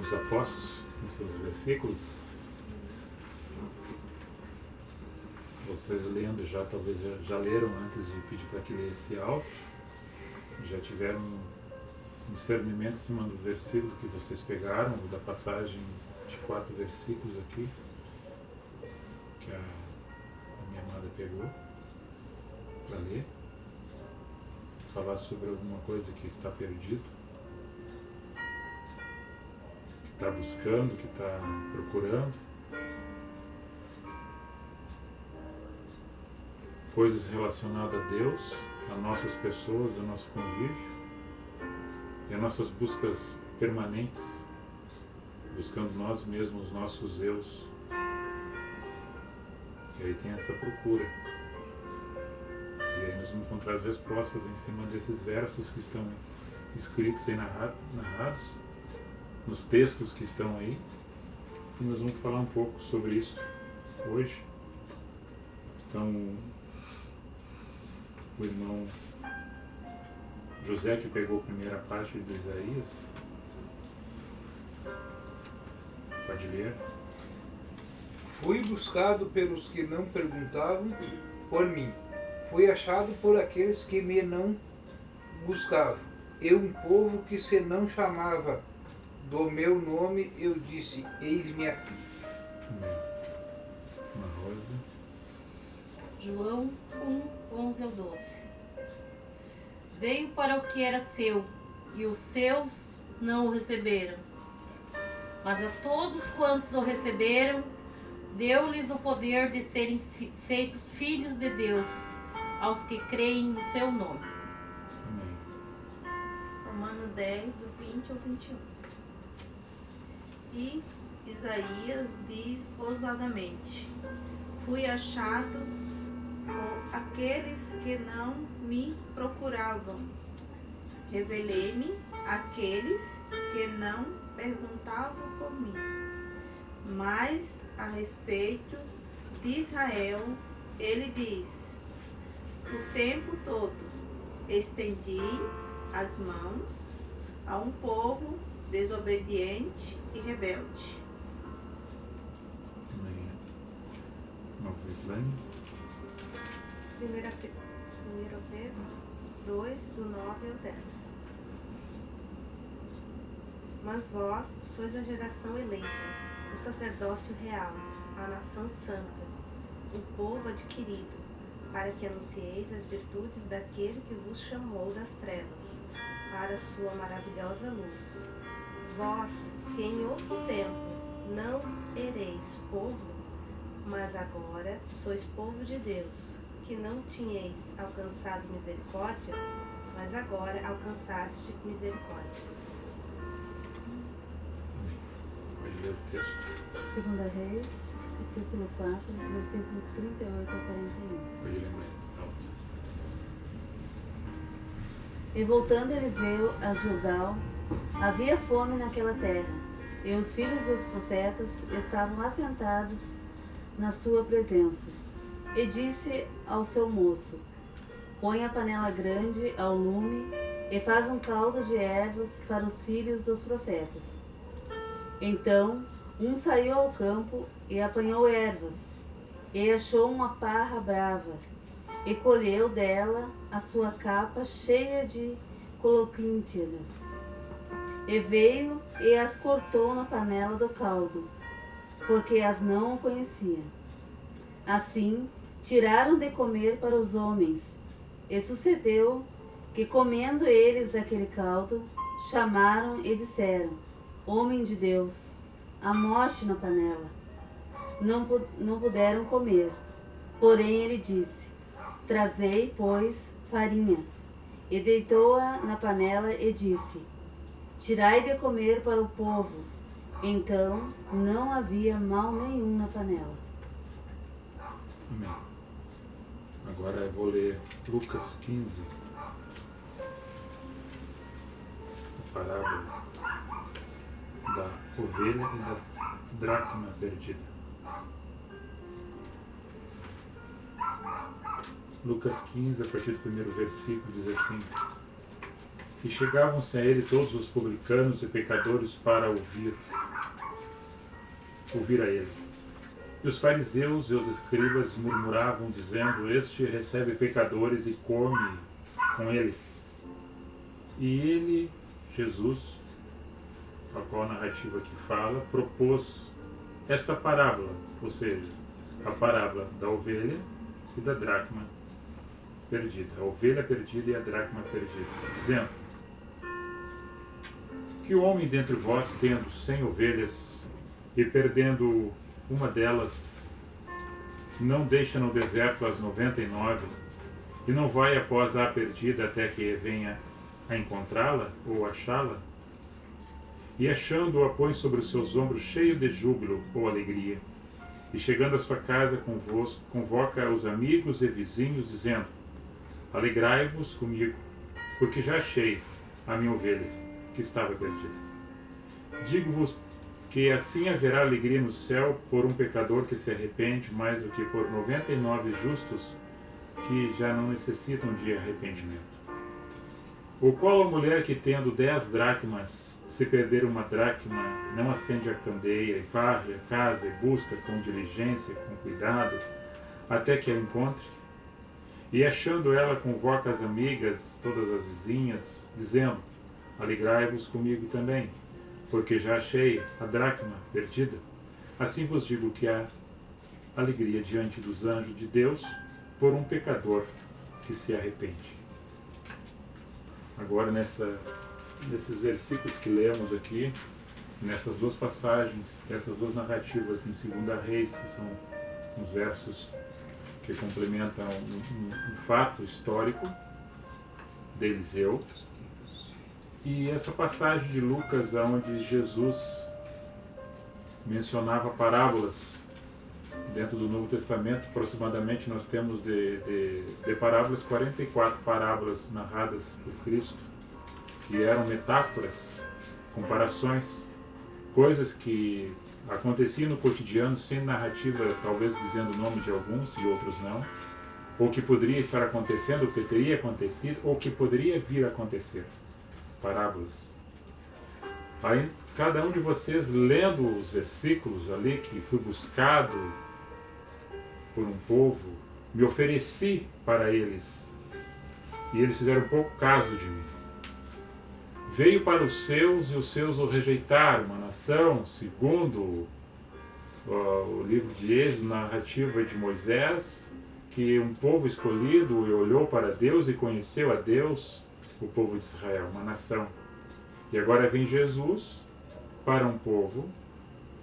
dos Apóstolos, esses versículos. Vocês lendo já, talvez já leram antes de pedir para que lesse alto, já tiveram um discernimento em cima do versículo que vocês pegaram, da passagem de 4 versículos aqui, que a minha amada pegou para ler, falar sobre alguma coisa que está perdido, que está buscando, que está procurando, coisas relacionadas a Deus, a nossas pessoas, ao nosso convívio e a nossas buscas permanentes, buscando nós mesmos, nossos eus. E aí tem essa procura. E aí nós vamos encontrar as respostas em cima desses versos que estão escritos aí, narrados, nos textos que estão aí. E nós vamos falar um pouco sobre isso hoje. Então, o irmão José, que pegou a primeira parte de Isaías, pode ler. Fui buscado pelos que não perguntavam por mim. Fui achado por aqueles que me não buscavam. Eu, um povo que se não chamava do meu nome, eu disse, eis-me aqui. Amém. Uma Rosa. João 1:11-12. Veio para o que era seu, e os seus não o receberam. Mas a todos quantos o receberam, deu-lhes o poder de serem feitos filhos de Deus, aos que creem no seu nome. Amém. Romanos 10, do 20 ao 21. E Isaías diz ousadamente, fui achado por aqueles que não me procuravam. Revelei-me àqueles que não perguntavam por mim. Mas a respeito de Israel, ele diz, o tempo todo estendi as mãos a um povo desobediente e rebelde. Amém. Uma Islane. 1 Pedro 2, do 9 ao 10. Mas vós sois a geração eleita, o sacerdócio real, a nação santa, o povo adquirido, para que anuncieis as virtudes daquele que vos chamou das trevas, para a sua maravilhosa luz. Vós, que em outro tempo não ereis povo, mas agora sois povo de Deus, que não tinhais alcançado misericórdia, mas agora alcançaste misericórdia. Pode ler o texto. 2 Reis, capítulo 4, versículo 38 a 41. Pode ler mais alto. E voltando Eliseu a Gilgal, havia fome naquela terra, e os filhos dos profetas estavam assentados na sua presença. E disse ao seu moço, põe a panela grande ao lume e faz um caldo de ervas para os filhos dos profetas. Então um saiu ao campo e apanhou ervas, e achou uma parra brava, e colheu dela a sua capa cheia de coloquíntidas. E veio e as cortou na panela do caldo, porque as não o conhecia. Assim, tiraram de comer para os homens, e sucedeu que, comendo eles daquele caldo, chamaram e disseram, homem de Deus, há morte na panela. Não puderam comer. Porém ele disse, trazei, pois, farinha. E deitou-a na panela e disse, tirai de comer para o povo. Então não havia mal nenhum na panela. Amém. Agora eu vou ler Lucas 15. A parábola da ovelha e da dracma perdida. Lucas 15, a partir do primeiro versículo, diz assim: E chegavam-se a ele todos os publicanos e pecadores para ouvir a ele. E os fariseus e os escribas murmuravam, dizendo: este recebe pecadores e come com eles. E ele, Jesus, a qual a narrativa aqui fala, propôs esta parábola, ou seja, a parábola da ovelha e da dracma perdida, a ovelha perdida e a dracma perdida, dizendo: que o homem dentre vós, tendo 100 ovelhas e perdendo uma delas, não deixa no deserto as 99 e não vai após a perdida até que venha a encontrá-la ou achá-la? E achando-a, põe sobre os seus ombros, cheio de júbilo ou alegria. E chegando à sua casa convosco, convoca os amigos e vizinhos, dizendo: alegrai-vos comigo, porque já achei a minha ovelha que estava perdida. Digo-vos que assim haverá alegria no céu por um pecador que se arrepende, mais do que por 99 justos que já não necessitam de arrependimento. Ou qual a mulher que, tendo 10 dracmas, se perder uma dracma, não acende a candeia e varre a casa e busca com diligência, com cuidado, até que a encontre? E achando ela, convoca as amigas, todas as vizinhas, dizendo: alegrai-vos comigo também, porque já achei a dracma perdida. Assim vos digo que há alegria diante dos anjos de Deus por um pecador que se arrepende. Agora, nesses versículos que lemos aqui, nessas duas passagens, essas duas narrativas em 2 Reis, que são uns versos que complementam um fato histórico de Eliseu, e essa passagem de Lucas, onde Jesus mencionava parábolas. Dentro do Novo Testamento, aproximadamente, nós temos de parábolas 44 parábolas narradas por Cristo, que eram metáforas, comparações, coisas que aconteciam no cotidiano, sem narrativa, talvez dizendo o nome de alguns e outros não, ou que poderia estar acontecendo, ou que teria acontecido, ou que poderia vir a acontecer. Parábolas. Aí, cada um de vocês, lendo os versículos ali, que fui buscado por um povo, me ofereci para eles, e eles fizeram pouco caso de mim. Veio para os seus, e os seus o rejeitaram. Uma nação, segundo o livro de Êxodo, narrativa de Moisés, que um povo escolhido olhou para Deus e conheceu a Deus, o povo de Israel, uma nação. E agora vem Jesus para um povo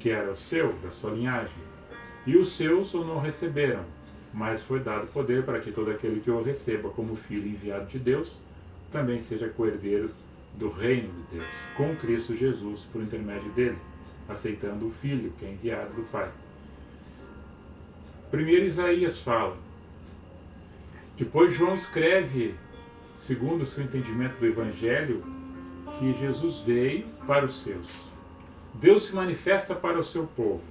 que era o seu, da sua linhagem. E os seus o não receberam, mas foi dado poder para que todo aquele que o receba como filho enviado de Deus também seja co-herdeiro do reino de Deus, com Cristo Jesus por intermédio dele, aceitando o Filho que é enviado do Pai. Primeiro Isaías fala. Depois João escreve, segundo o seu entendimento do Evangelho, que Jesus veio para os seus. Deus se manifesta para o seu povo.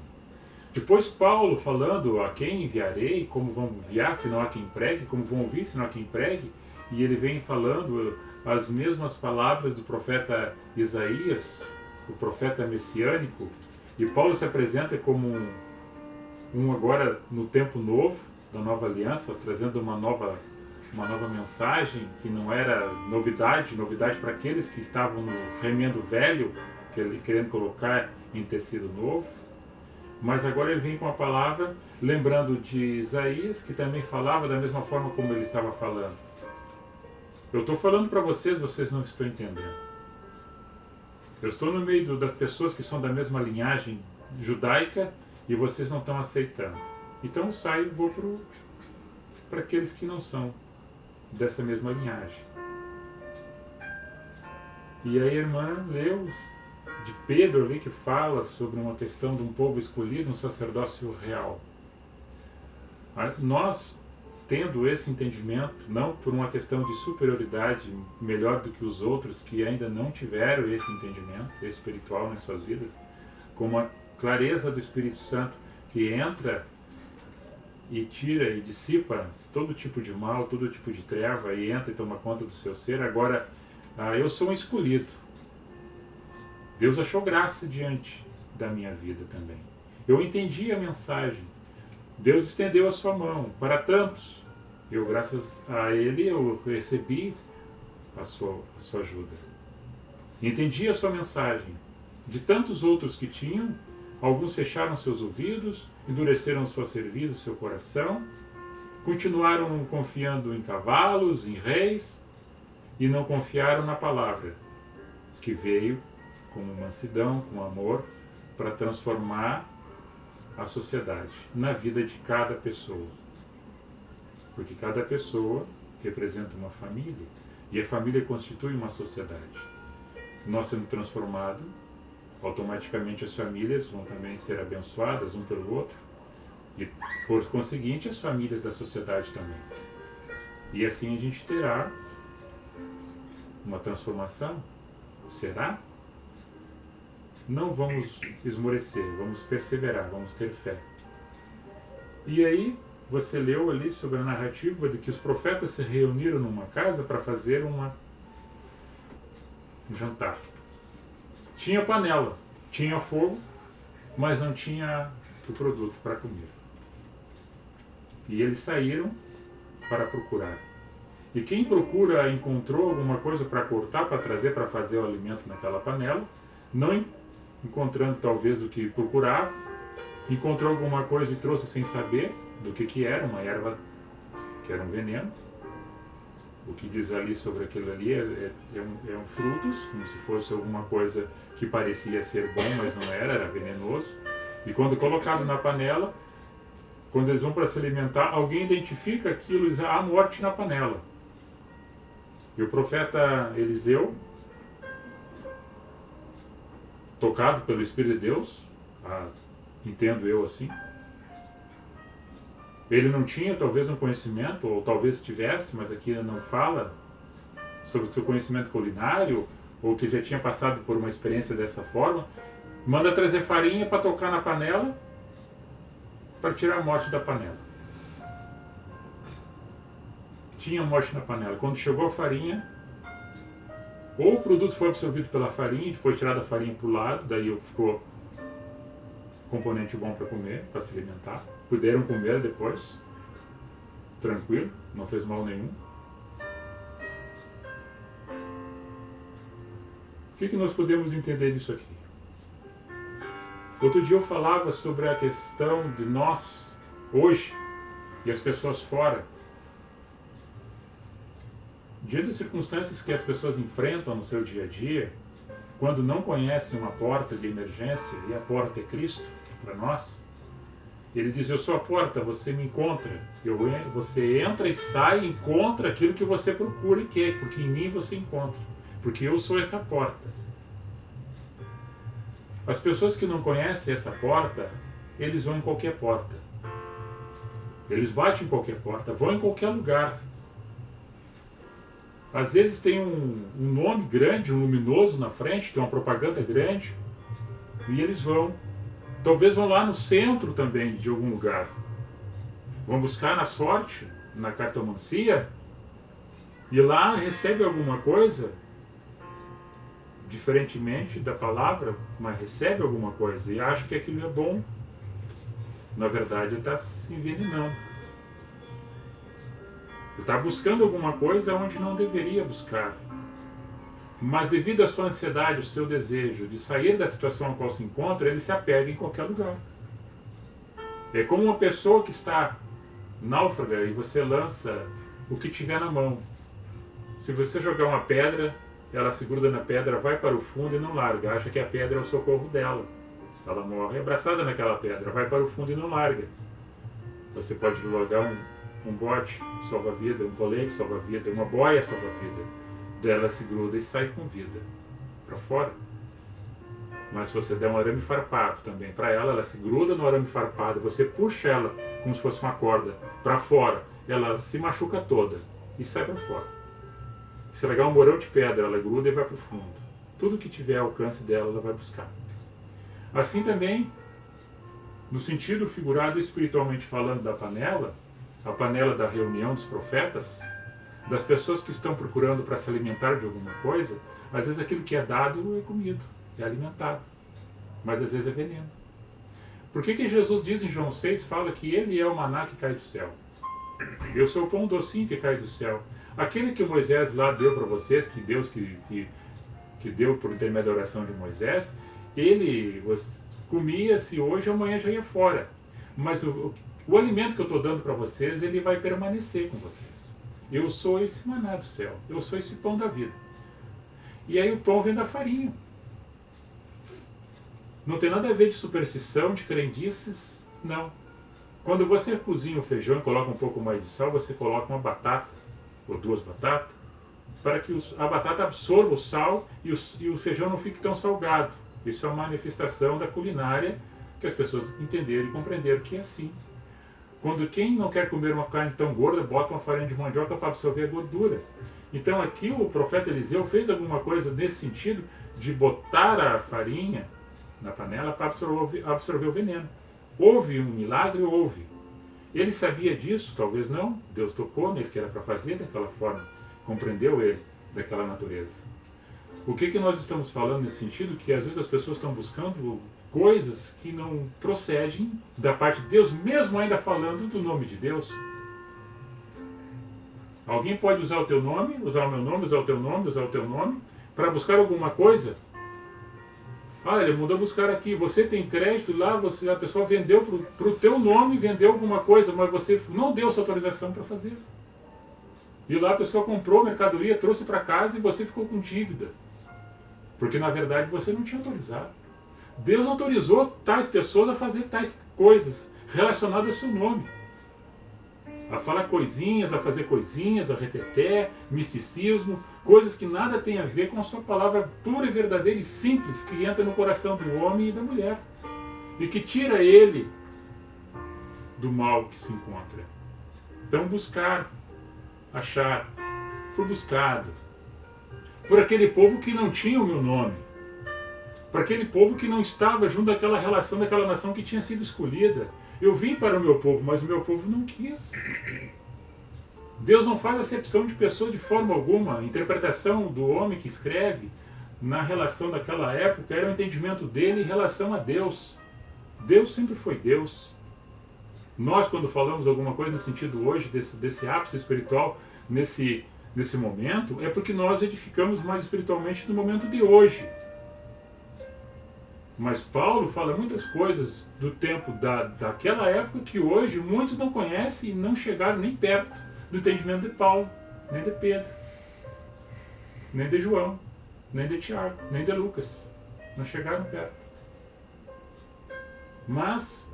Depois Paulo falando: a quem enviarei, como vão enviar se não há quem pregue, como vão ouvir se não há quem pregue, e ele vem falando as mesmas palavras do profeta Isaías, o profeta messiânico, e Paulo se apresenta como um agora no tempo novo, da nova aliança, trazendo uma nova mensagem, que não era novidade para aqueles que estavam no remendo velho, querendo colocar em tecido novo. Mas agora ele vem com a palavra, lembrando de Isaías, que também falava da mesma forma como ele estava falando. Eu estou falando para vocês, vocês não estão entendendo. Eu estou no meio das pessoas que são da mesma linhagem judaica e vocês não estão aceitando. Então eu saio e vou para aqueles que não são dessa mesma linhagem. E a irmã leu de Pedro ali, que fala sobre uma questão de um povo escolhido, um sacerdócio real. Nós, tendo esse entendimento, não por uma questão de superioridade melhor do que os outros que ainda não tiveram esse entendimento espiritual nas suas vidas, com a clareza do Espírito Santo que entra e tira e dissipa todo tipo de mal, todo tipo de treva, e entra e toma conta do seu ser. Agora, eu sou um escolhido. Deus achou graça diante da minha vida também. Eu entendi a mensagem. Deus estendeu a sua mão para tantos. Eu, graças a Ele, eu recebi a sua ajuda. Entendi a sua mensagem. De tantos outros que tinham, alguns fecharam seus ouvidos, endureceram sua cerviz, seu coração, continuaram confiando em cavalos, em reis, e não confiaram na palavra, que veio com mansidão, com amor, para transformar a sociedade, na vida de cada pessoa. Porque cada pessoa representa uma família, e a família constitui uma sociedade. Nós sendo transformados, automaticamente as famílias vão também ser abençoadas um pelo outro, e por conseguinte as famílias da sociedade também. E assim a gente terá uma transformação. Será? Não vamos esmorecer, vamos perseverar, vamos ter fé. E aí, você leu ali sobre a narrativa de que os profetas se reuniram numa casa para fazer um jantar. Tinha panela, tinha fogo, mas não tinha o produto para comer. E eles saíram para procurar. E quem procura encontrou alguma coisa para cortar, para trazer, para fazer o alimento naquela panela, não encontrando talvez o que procurava, encontrou alguma coisa e trouxe sem saber do que era, uma erva que era um veneno. O que diz ali sobre aquilo ali é um frutos, como se fosse alguma coisa que parecia ser bom, mas não era venenoso. E quando colocado na panela, quando eles vão para se alimentar, alguém identifica aquilo e diz: há morte na panela. E o profeta Eliseu, tocado pelo Espírito de Deus, entendo eu assim, ele não tinha talvez um conhecimento, ou talvez tivesse, mas aqui não fala sobre o seu conhecimento culinário, ou que já tinha passado por uma experiência dessa forma, manda trazer farinha para tocar na panela, para tirar a morte da panela. Tinha morte na panela. Quando chegou a farinha, ou o produto foi absorvido pela farinha, depois tirado a farinha para o lado, daí ficou componente bom para comer, para se alimentar. Puderam comer depois, tranquilo, não fez mal nenhum. O que nós podemos entender disso aqui? Outro dia eu falava sobre a questão de nós, hoje, e as pessoas fora. Diante das circunstâncias que as pessoas enfrentam no seu dia a dia, quando não conhecem uma porta de emergência, e a porta é Cristo para nós, ele diz: eu sou a porta, você me encontra. Você entra e sai e encontra aquilo que você procura e quer, porque em mim você encontra. Porque eu sou essa porta. As pessoas que não conhecem essa porta, eles vão em qualquer porta. Eles batem em qualquer porta, vão em qualquer lugar. Às vezes tem um nome grande, um luminoso na frente, tem uma propaganda grande, e eles vão. Talvez vão lá no centro também de algum lugar. Vão buscar na sorte, na cartomancia, e lá recebe alguma coisa, diferentemente da palavra, mas recebe alguma coisa e acha que aquilo é bom. Na verdade, ele está se envenenando. Ele está buscando alguma coisa onde não deveria buscar. Mas devido à sua ansiedade, ao seu desejo de sair da situação a qual se encontra, ele se apega em qualquer lugar. É como uma pessoa que está náufraga e você lança o que tiver na mão. Se você jogar uma pedra, ela se gruda na pedra, vai para o fundo e não larga. Acha que a pedra é o socorro dela. Ela morre abraçada naquela pedra, vai para o fundo e não larga. Você pode jogar um bote salva-vida, um colete salva-vida, uma boia salva-vida. Dela se gruda e sai com vida para fora. Mas se você der um arame farpado também para ela, ela se gruda no arame farpado, você puxa ela como se fosse uma corda para fora, ela se machuca toda e sai para fora. Se largar um morão de pedra, ela gruda e vai para o fundo. Tudo que tiver ao alcance dela, ela vai buscar. Assim também, no sentido figurado espiritualmente falando da panela, a panela da reunião dos profetas, das pessoas que estão procurando para se alimentar de alguma coisa, às vezes aquilo que é dado é comido, é alimentado, mas às vezes é veneno. Por que Jesus diz em João 6, fala que ele é o maná que cai do céu? Eu sou o pão docinho que cai do céu. Aquele que Moisés lá deu para vocês, que Deus que deu por intermédio da oração de Moisés, ele comia-se hoje, amanhã já ia fora. Mas o alimento que eu estou dando para vocês, ele vai permanecer com vocês. Eu sou esse maná do céu, eu sou esse pão da vida. E aí o pão vem da farinha. Não tem nada a ver de superstição, de crendices, não. Quando você cozinha o feijão e coloca um pouco mais de sal, você coloca uma batata, ou 2 batatas, para que a batata absorva o sal e o feijão não fique tão salgado. Isso é uma manifestação da culinária que as pessoas entenderam e compreenderam que é assim. Quando quem não quer comer uma carne tão gorda, bota uma farinha de mandioca para absorver a gordura. Então aqui o profeta Eliseu fez alguma coisa nesse sentido de botar a farinha na panela para absorver o veneno. Houve um milagre? Houve. Ele sabia disso? Talvez não. Deus tocou nele que era para fazer daquela forma. Compreendeu ele daquela natureza. O que nós estamos falando nesse sentido? Que às vezes as pessoas estão buscando coisas que não procedem da parte de Deus, mesmo ainda falando do nome de Deus. Alguém pode usar o teu nome, usar o meu nome, usar o teu nome, usar o teu nome, para buscar alguma coisa. Ah, ele mandou buscar aqui, você tem crédito lá, a pessoa vendeu para o teu nome, vendeu alguma coisa, mas você não deu sua autorização para fazer. E lá a pessoa comprou mercadoria, trouxe para casa e você ficou com dívida. Porque na verdade você não tinha autorizado. Deus autorizou tais pessoas a fazer tais coisas relacionadas ao seu nome. A falar coisinhas, a fazer coisinhas, a reteté, misticismo, coisas que nada tem a ver com a sua palavra pura e verdadeira e simples que entra no coração do homem e da mulher. E que tira ele do mal que se encontra. Então buscar, achar, foi buscado por aquele povo que não tinha o meu nome, para aquele povo que não estava junto daquela relação, daquela nação que tinha sido escolhida. Eu vim para o meu povo, mas o meu povo não quis. Deus não faz acepção de pessoa de forma alguma. A interpretação do homem que escreve na relação daquela época era o entendimento dele em relação a Deus. Deus sempre foi Deus. Nós, quando falamos alguma coisa no sentido hoje, desse ápice espiritual, nesse momento, é porque nós edificamos mais espiritualmente no momento de hoje. Mas Paulo fala muitas coisas do tempo daquela época que hoje muitos não conhecem e não chegaram nem perto do entendimento de Paulo, nem de Pedro, nem de João, nem de Tiago, nem de Lucas. Não chegaram perto. Mas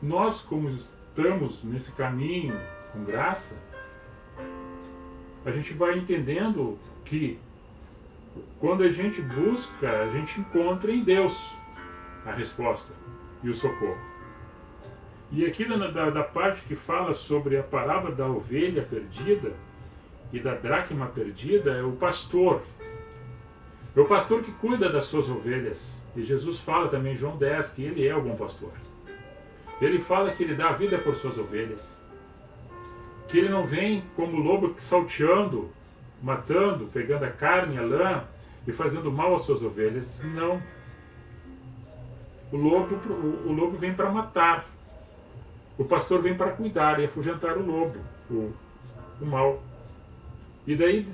nós, como estamos nesse caminho com graça, a gente vai entendendo que quando a gente busca, a gente encontra em Deus a resposta e o socorro. E aqui da parte que fala sobre a parábola da ovelha perdida e da dracma perdida, é o pastor. É o pastor que cuida das suas ovelhas. E Jesus fala também em João 10 que ele é o bom pastor. Ele fala que ele dá a vida por suas ovelhas. Que ele não vem como lobo salteando, matando, pegando a carne, a lã e fazendo mal às suas ovelhas. Não. O lobo vem para matar. O pastor vem para cuidar e afugentar o lobo, o mal. E daí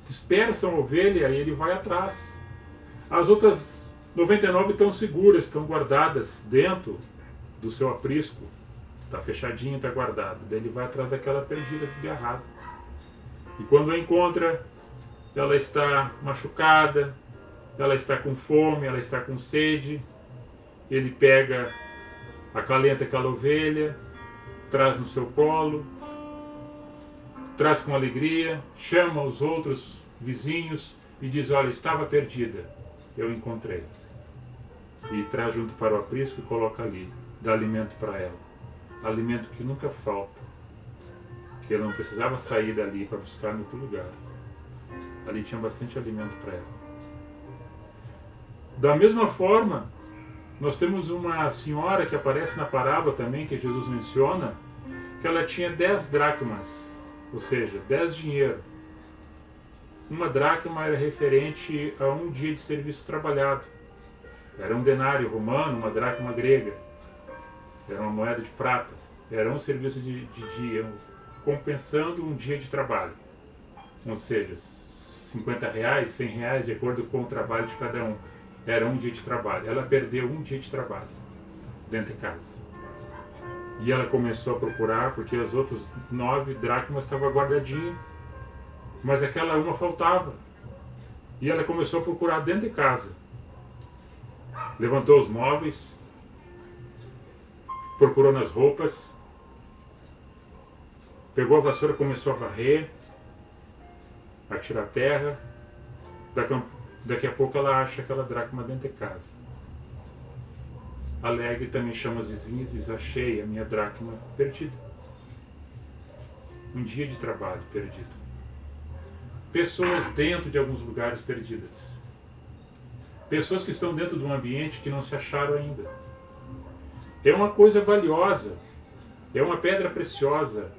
dispersam a ovelha e ele vai atrás. As outras 99 estão seguras, estão guardadas dentro do seu aprisco. Está fechadinho, está guardado. Daí ele vai atrás daquela perdida, desgarrada. E quando a encontra, ela está machucada, ela está com fome, ela está com sede. Ele pega, acalenta aquela ovelha, traz no seu colo, traz com alegria, chama os outros vizinhos e diz: olha, estava perdida, eu encontrei. E traz junto para o aprisco e coloca ali, dá alimento para ela. Alimento que nunca falta, que ela não precisava sair dali para buscar em outro lugar. Ali tinha bastante alimento para ela. Da mesma forma, nós temos uma senhora que aparece na parábola também, que Jesus menciona, que ela tinha 10 dracmas, ou seja, 10 dinheiro. uma dracma era referente a um dia de serviço trabalhado. Era um denário romano, uma dracma grega. Era uma moeda de prata. Era um serviço de dia, compensando um dia de trabalho. Ou seja, R$50, R$100, de acordo com o trabalho de cada um. Era um dia de trabalho. Ela perdeu um dia de trabalho dentro de casa. E ela começou a procurar, porque as outras 9 dracmas estavam guardadinhas, mas aquela uma faltava. E ela começou a procurar dentro de casa. Levantou os móveis, procurou nas roupas, pegou a vassoura, começou a varrer, a tirar terra. Daqui a pouco ela acha aquela dracma dentro de casa. Alegre também chama os vizinhos e diz: achei a minha dracma perdida. Um dia de trabalho perdido. Pessoas dentro de alguns lugares perdidas. Pessoas que estão dentro de um ambiente que não se acharam ainda. É uma coisa valiosa, é uma pedra preciosa,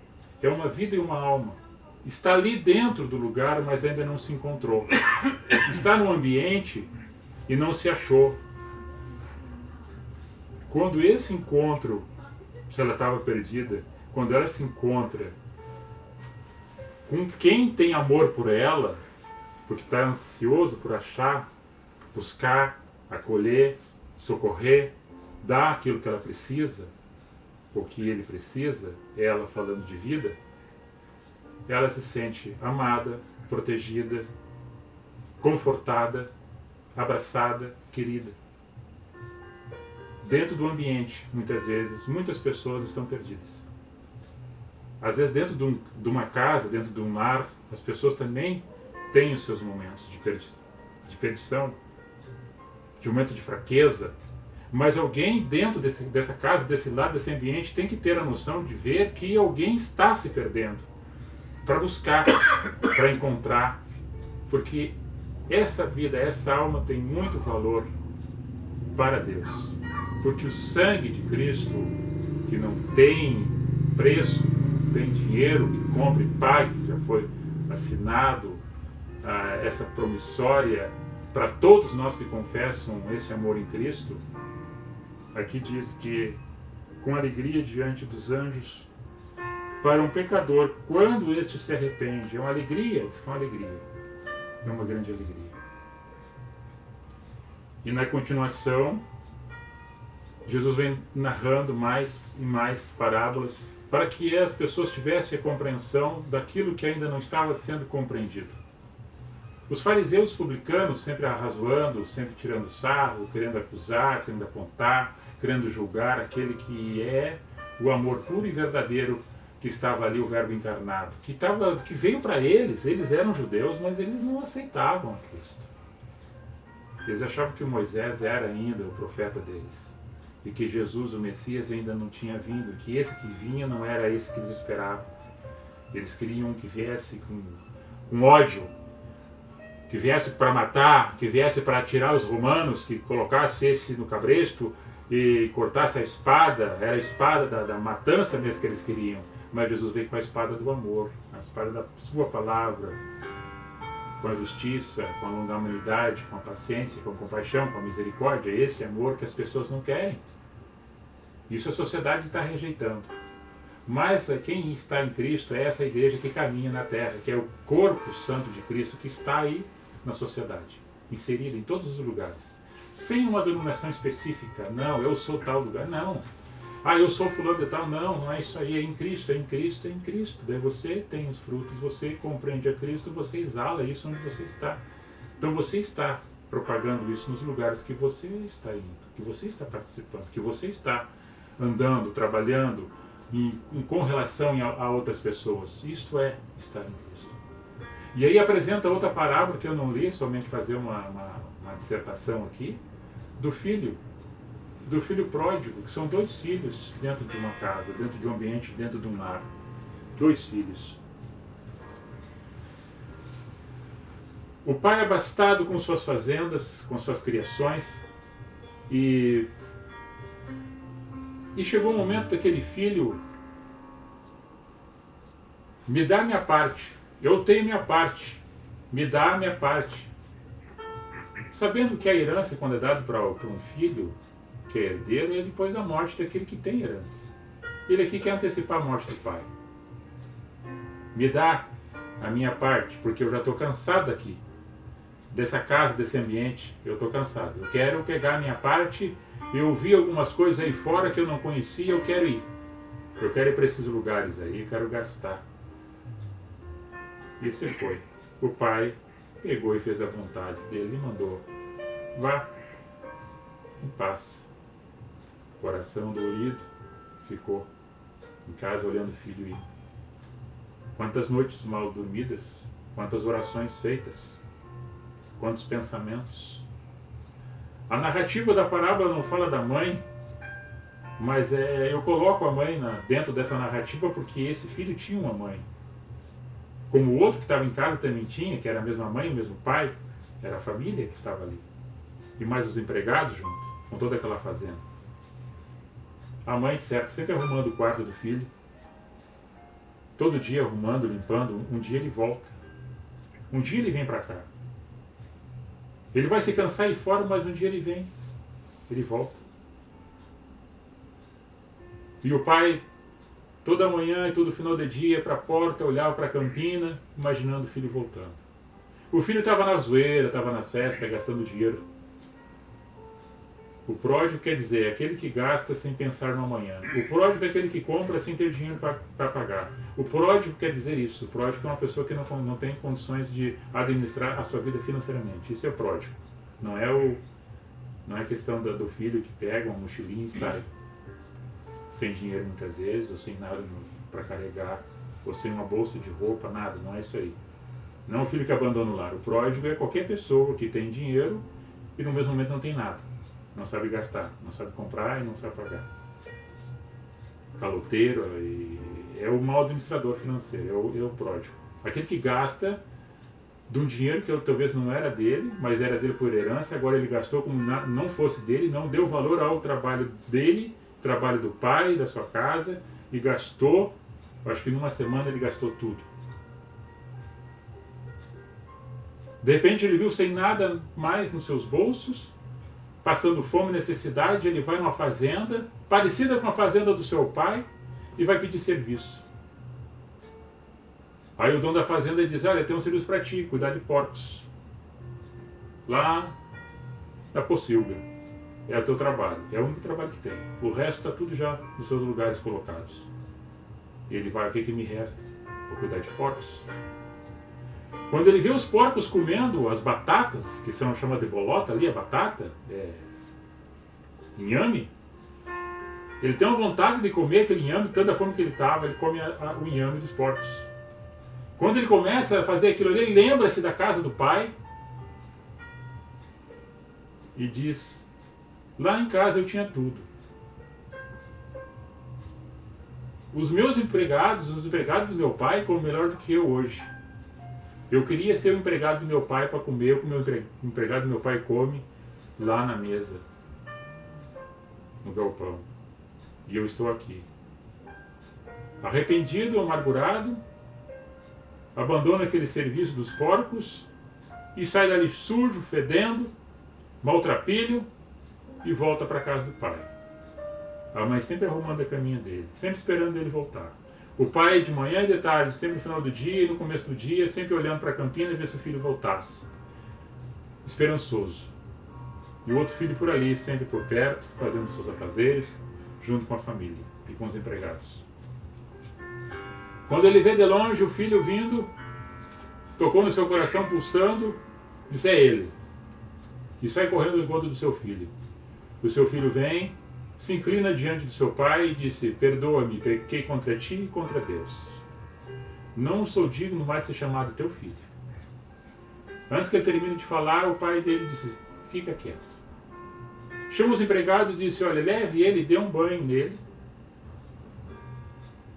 é uma vida e uma alma. Está ali dentro do lugar, mas ainda não se encontrou. Está no ambiente e não se achou. Quando esse encontro, que ela estava perdida, quando ela se encontra com quem tem amor por ela, porque está ansioso por achar, buscar, acolher, socorrer, dar aquilo que ela precisa, ou que ele precisa, ela falando de vida, ela se sente amada, protegida, confortada, abraçada, querida. Dentro do ambiente, muitas vezes, muitas pessoas estão perdidas. Às vezes dentro de uma casa, dentro de um lar, as pessoas também têm os seus momentos de perdição, de momento de fraqueza. Mas alguém dentro dessa casa, desse lar, desse ambiente, tem que ter a noção de ver que alguém está se perdendo, para buscar, para encontrar, porque essa vida, essa alma tem muito valor para Deus, porque o sangue de Cristo, que não tem preço, não tem dinheiro que compre e pague, já foi assinado essa promissória para todos nós que confessam esse amor em Cristo. Aqui diz que com alegria diante dos anjos, para um pecador, quando este se arrepende, é uma alegria, diz que é uma alegria, é uma grande alegria. E na continuação, Jesus vem narrando mais e mais parábolas para que as pessoas tivessem a compreensão daquilo que ainda não estava sendo compreendido. Os fariseus e os publicanos sempre arrazoando, sempre tirando sarro, querendo acusar, querendo apontar, querendo julgar aquele que é o amor puro e verdadeiro que estava ali, o Verbo encarnado, que veio para eles eram judeus, mas eles não aceitavam a Cristo. Eles achavam que o Moisés era ainda o profeta deles, e que Jesus, o Messias, ainda não tinha vindo, que esse que vinha não era esse que eles esperavam. Eles queriam que viesse com ódio, que viesse para matar, que viesse para tirar os romanos, que colocasse esse no cabresto e cortasse a espada. Era a espada da matança mesmo que eles queriam. Mas Jesus veio com a espada do amor, a espada da sua palavra, com a justiça, com a longanimidade, com a paciência, com a compaixão, com a misericórdia. Esse amor que as pessoas não querem. Isso a sociedade está rejeitando. Mas quem está em Cristo é essa igreja que caminha na terra, que é o corpo santo de Cristo que está aí na sociedade, inserida em todos os lugares. Sem uma denominação específica. Não, eu sou tal lugar. Não. Eu sou fulano de tal. Não, não é isso aí. É em Cristo, é em Cristo, é em Cristo. Daí você tem os frutos, você compreende a Cristo, você exala isso onde você está. Então você está propagando isso nos lugares que você está indo, que você está participando, que você está andando, trabalhando com relação a outras pessoas. Isto é estar em Cristo. E aí apresenta outra parábola que eu não li, somente fazer uma dissertação aqui, do filho pródigo, que são 2 filhos dentro de uma casa, dentro de um ambiente, dentro de um lar. 2 filhos. O pai abastado com suas fazendas, com suas criações, e chegou o momento daquele filho: me dá minha parte, eu tenho minha parte, me dá a minha parte. Sabendo que a herança, quando é dada para um filho que é herdeiro, é depois da morte daquele que tem herança. Ele aqui quer antecipar a morte do pai. Me dá a minha parte, porque eu já estou cansado aqui, dessa casa, desse ambiente. Eu estou cansado. Eu quero pegar a minha parte. Eu vi algumas coisas aí fora que eu não conhecia, eu quero ir. Eu quero ir para esses lugares aí, eu quero gastar. E você foi. O pai pegou e fez a vontade dele e mandou: vá em paz. Coração dolorido, ficou em casa olhando o filho ir. Quantas noites mal dormidas, quantas orações feitas, quantos pensamentos. A narrativa da parábola não fala da mãe, mas eu coloco a mãe dentro dessa narrativa porque esse filho tinha uma mãe. Como o outro que estava em casa também tinha, que era a mesma mãe, o mesmo pai, era a família que estava ali. E mais os empregados junto, com toda aquela fazenda. A mãe, de certo, sempre arrumando o quarto do filho. Todo dia arrumando, limpando. Um dia ele volta. Um dia ele vem para cá. Ele vai se cansar aí fora, mas um dia ele vem. Ele volta. E o pai, toda manhã e todo final de dia, para a porta, olhava para a campina, imaginando o filho voltando. O filho estava na zoeira, estava nas festas, gastando dinheiro. O pródigo quer dizer, é aquele que gasta sem pensar no amanhã. O pródigo é aquele que compra sem ter dinheiro para pagar. O pródigo quer dizer isso. O pródigo é uma pessoa que não tem condições de administrar a sua vida financeiramente. Isso é o pródigo. Não é questão do filho que pega uma mochilinha e sai. Sem dinheiro muitas vezes, ou sem nada para carregar, ou sem uma bolsa de roupa, nada. Não é isso aí. Não é o filho que abandona o lar. O pródigo é qualquer pessoa que tem dinheiro e no mesmo momento não tem nada. Não sabe gastar, não sabe comprar e não sabe pagar. Caloteiro, é o mau administrador financeiro, é o pródigo. Aquele que gasta de um dinheiro que talvez não era dele, mas era dele por herança, agora ele gastou como não fosse dele, não deu valor ao trabalho dele, trabalho do pai, da sua casa, e gastou, acho que numa semana ele gastou tudo. De repente ele viu sem nada mais nos seus bolsos, passando fome e necessidade, ele vai numa fazenda, parecida com a fazenda do seu pai, e vai pedir serviço. Aí o dono da fazenda diz: olha, tem um serviço para ti, cuidar de porcos. Lá na Pocilga. É o teu trabalho, é o único trabalho que tem. O resto está tudo já nos seus lugares colocados. E ele vai: o que me resta? Vou cuidar de porcos. Quando ele vê os porcos comendo as batatas, que são chamadas de bolota ali, a batata, inhame, ele tem uma vontade de comer aquele inhame, tanta fome que ele estava, ele come o inhame dos porcos. Quando ele começa a fazer aquilo ali, ele lembra-se da casa do pai e diz: lá em casa eu tinha tudo. Os meus empregados, os empregados do meu pai, comem melhor do que eu hoje. Eu queria ser o empregado do meu pai para comer o que o meu empregado do meu pai come lá na mesa, no galpão. E eu estou aqui. Arrependido, amargurado, abandona aquele serviço dos porcos e sai dali sujo, fedendo, maltrapilho e volta para a casa do pai. A mãe sempre arrumando a caminha dele, sempre esperando ele voltar. O pai de manhã e de tarde, sempre no final do dia e no começo do dia, sempre olhando para a campina e ver se o filho voltasse. Esperançoso. E o outro filho por ali, sempre por perto, fazendo seus afazeres, junto com a família e com os empregados. Quando ele vê de longe o filho vindo, tocou no seu coração, pulsando, disse: é ele. E sai correndo ao encontro do seu filho. O seu filho vem, se inclina diante do seu pai e disse: perdoa-me, pequei contra ti e contra Deus. Não sou digno mais de ser chamado teu filho. Antes que ele termine de falar, o pai dele disse: fica quieto. Chama os empregados e disse: olha, leve ele, dê um banho nele,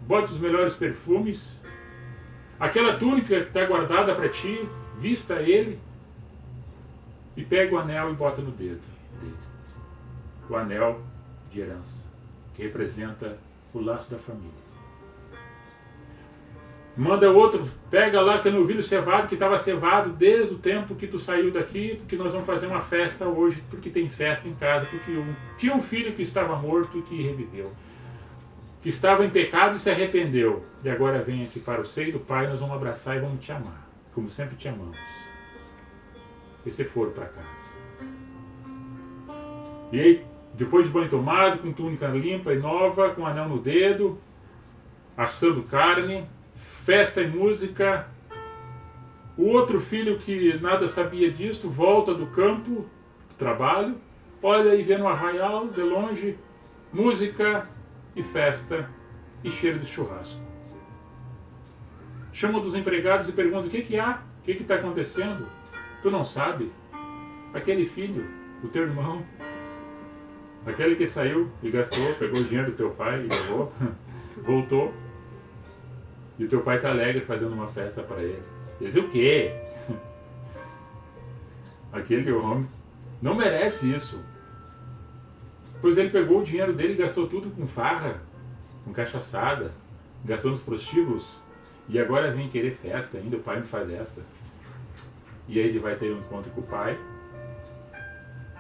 bote os melhores perfumes, aquela túnica que está guardada para ti, vista ele, e pega o anel e bota no dedo dele. O anel de herança, que representa o laço da família. Manda outro, pega lá aquele novilho cevado que estava cevado desde o tempo que tu saiu daqui, porque nós vamos fazer uma festa hoje, porque tem festa em casa, porque tinha um filho que estava morto e que reviveu, que estava em pecado e se arrependeu, e agora vem aqui para o seio do Pai, nós vamos abraçar e vamos te amar, como sempre te amamos. E se for para casa. E aí, depois de banho tomado, com túnica limpa e nova, com anel no dedo, assando carne, festa e música. O outro filho que nada sabia disto volta do campo, do trabalho, olha e vê no arraial, de longe, música e festa e cheiro de churrasco. Chama dos empregados e pergunta: o que há? O que está acontecendo? Tu não sabe? Aquele filho, o teu irmão, aquele que saiu e gastou, pegou o dinheiro do teu pai e levou, voltou. E o teu pai está alegre fazendo uma festa para ele. Diz: o quê? Aquele homem não merece isso. Pois ele pegou o dinheiro dele e gastou tudo com farra, com cachaçada, gastou nos prostíbulos. E agora vem querer festa ainda, o pai me faz essa. E aí ele vai ter um encontro com o pai.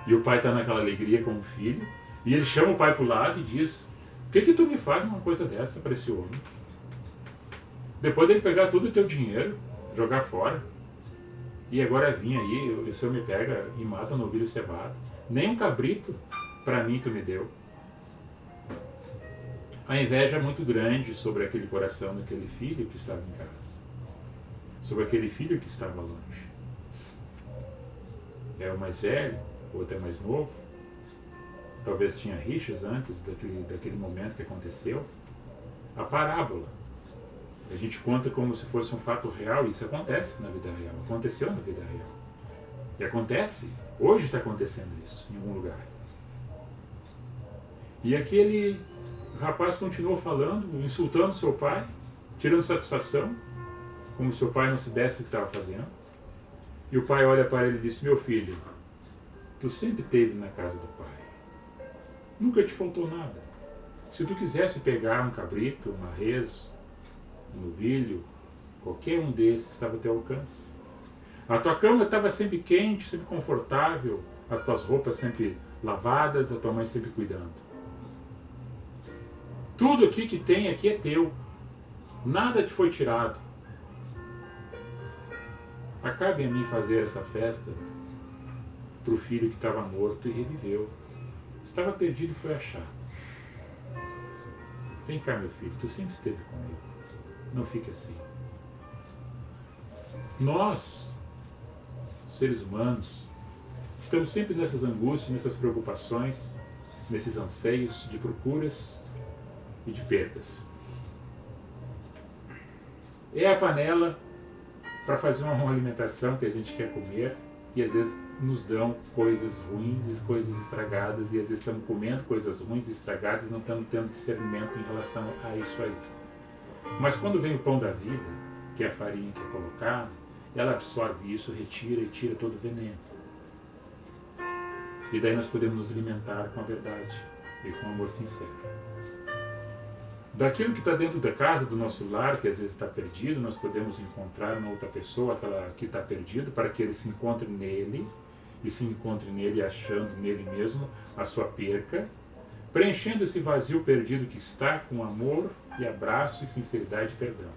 E o pai está naquela alegria com o filho. E ele chama o pai para o lado e diz: por que tu me faz uma coisa dessa para esse homem? Depois dele pegar todo o teu dinheiro, jogar fora, e agora vim aí, o senhor me pega e mata um novilho cevado. Nem um cabrito para mim tu me deu. A inveja é muito grande sobre aquele coração daquele filho que estava em casa, sobre aquele filho que estava longe. É o mais velho, o outro é mais novo. Talvez tinha rixas antes daquele momento que aconteceu. A parábola a gente conta como se fosse um fato real, e isso acontece na vida real, aconteceu na vida real. E acontece, hoje está acontecendo isso, em algum lugar. E aquele rapaz continuou falando, insultando seu pai, tirando satisfação, como se seu pai não se desse o que estava fazendo. E o pai olha para ele e diz: meu filho, tu sempre esteve na casa do pai, nunca te faltou nada. Se tu quisesse pegar um cabrito, uma res, um novilho, qualquer um desses estava ao teu alcance. A tua cama estava sempre quente, sempre confortável, as tuas roupas sempre lavadas, a tua mãe sempre cuidando. Tudo aqui que tem aqui é teu, nada te foi tirado. Acabe a mim fazer essa festa para o filho que estava morto e reviveu, estava perdido e foi achado. Vem cá, meu filho, tu sempre esteve comigo. Não fique assim. Nós, seres humanos, estamos sempre nessas angústias, nessas preocupações, nesses anseios de procuras e de perdas. É a panela para fazer uma alimentação que a gente quer comer e às vezes nos dão coisas ruins e coisas estragadas, e às vezes estamos comendo coisas ruins e estragadas e não estamos tendo discernimento em relação a isso aí. Mas quando vem o pão da vida, que é a farinha que é colocada, ela absorve isso, retira e tira todo o veneno. E daí nós podemos nos alimentar com a verdade e com o amor sincero. Daquilo que está dentro da casa, do nosso lar, que às vezes está perdido, nós podemos encontrar uma outra pessoa, aquela que está perdida, para que ele se encontre nele, e se encontre nele achando nele mesmo a sua perca, preenchendo esse vazio perdido que está com amor e abraço e sinceridade e perdão.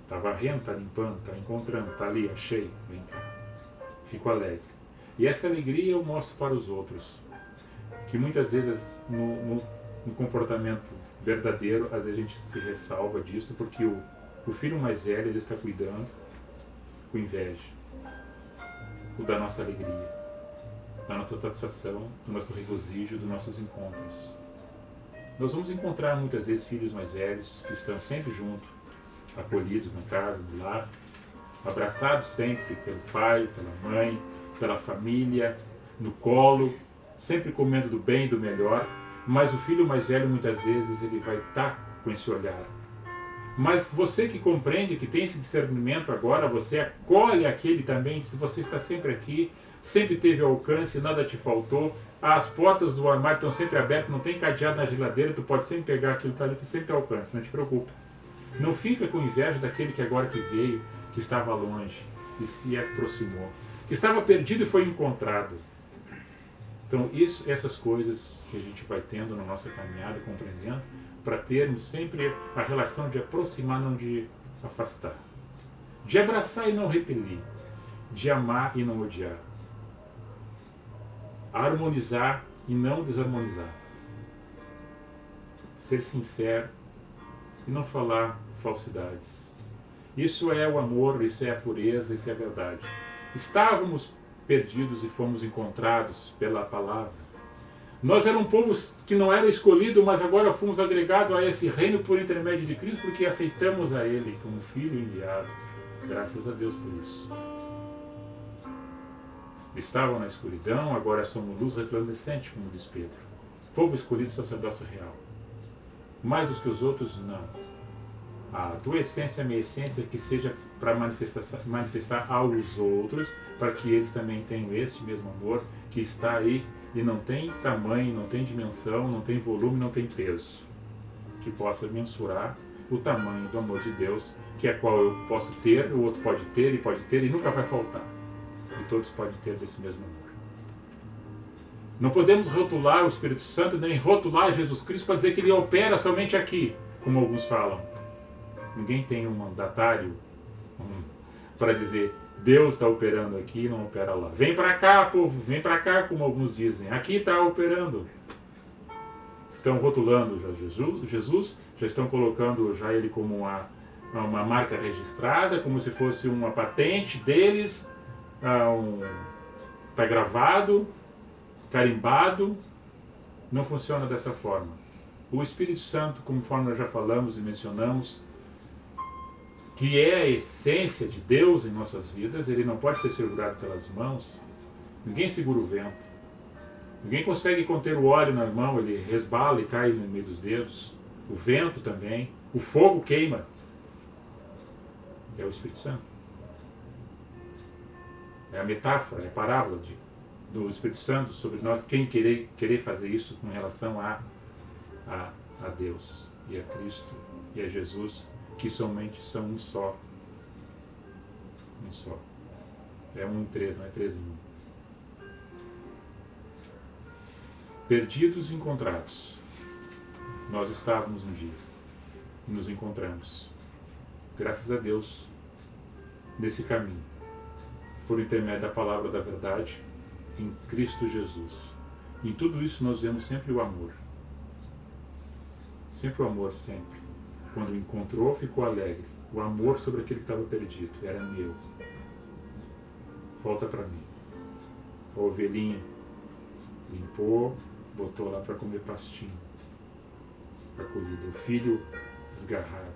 Está varrendo, está limpando, está encontrando, está ali, achei, vem cá. Fico alegre. E essa alegria eu mostro para os outros, que muitas vezes no comportamento verdadeiro, às vezes a gente se ressalva disso, porque o filho mais velho ele está cuidando com inveja, o da nossa alegria, da nossa satisfação, do nosso regozijo, dos nossos encontros. Nós vamos encontrar muitas vezes filhos mais velhos que estão sempre juntos, acolhidos na casa, no lar, abraçados sempre pelo pai, pela mãe, pela família, no colo, sempre comendo do bem e do melhor. Mas o filho mais velho muitas vezes ele vai estar com esse olhar. Mas você que compreende, que tem esse discernimento agora, você acolhe aquele também, se você está sempre aqui, sempre teve alcance, nada te faltou, as portas do armário estão sempre abertas, não tem cadeado na geladeira, tu pode sempre pegar aquilo que está ali, tu sempre tem alcance, não te preocupa. Não fica com inveja daquele que agora que veio, que estava longe e se aproximou, que estava perdido e foi encontrado. Então, essas coisas que a gente vai tendo na nossa caminhada, compreendendo, para termos sempre a relação de aproximar, não de afastar. De abraçar e não repelir. De amar e não odiar. Harmonizar e não desarmonizar. Ser sincero e não falar falsidades. Isso é o amor, isso é a pureza, isso é a verdade. Estávamos perdidos e fomos encontrados pela palavra. Nós éramos um povo que não era escolhido, mas agora fomos agregados a esse reino por intermédio de Cristo, porque aceitamos a Ele como Filho enviado. Graças a Deus por isso. Estavam na escuridão, agora somos luz resplandecente, como diz Pedro. Povo escolhido, sacerdócio real. Mais dos que os outros, não. A tua essência, a minha essência, que seja para manifestar aos outros, para que eles também tenham este mesmo amor que está aí e não tem tamanho, não tem dimensão, não tem volume, não tem peso, que possa mensurar o tamanho do amor de Deus, que é qual eu posso ter, o outro pode ter e nunca vai faltar. E todos podem ter desse mesmo amor. Não podemos rotular o Espírito Santo, nem rotular Jesus Cristo para dizer que ele opera somente aqui, como alguns falam. Ninguém tem um mandatário para dizer Deus está operando aqui e não opera lá. Vem para cá, povo, vem para cá, como alguns dizem. Aqui está operando. Estão rotulando já Jesus, já estão colocando já ele como uma marca registrada, como se fosse uma patente deles. Está gravado, carimbado. Não funciona dessa forma. O Espírito Santo, conforme nós já falamos e mencionamos, que é a essência de Deus em nossas vidas, ele não pode ser segurado pelas mãos. Ninguém segura o vento. Ninguém consegue conter o óleo na mão, ele resbala e cai no meio dos dedos. O vento também. O fogo queima. É o Espírito Santo. É a metáfora, é a parábola do Espírito Santo sobre nós, quem querer fazer isso com relação a Deus e a Cristo e a Jesus, que somente são um só. Um só. É um em três, não é três em um. Perdidos e encontrados. Nós estávamos um dia e nos encontramos. Graças a Deus, nesse caminho, por intermédio da palavra da verdade, em Cristo Jesus. Em tudo isso nós vemos sempre o amor. Sempre o amor, sempre. Quando encontrou, ficou alegre. O amor sobre aquele que estava perdido. Era meu. Volta para mim. A ovelhinha limpou, botou lá para comer pastinho. Acolhido. O filho desgarrado.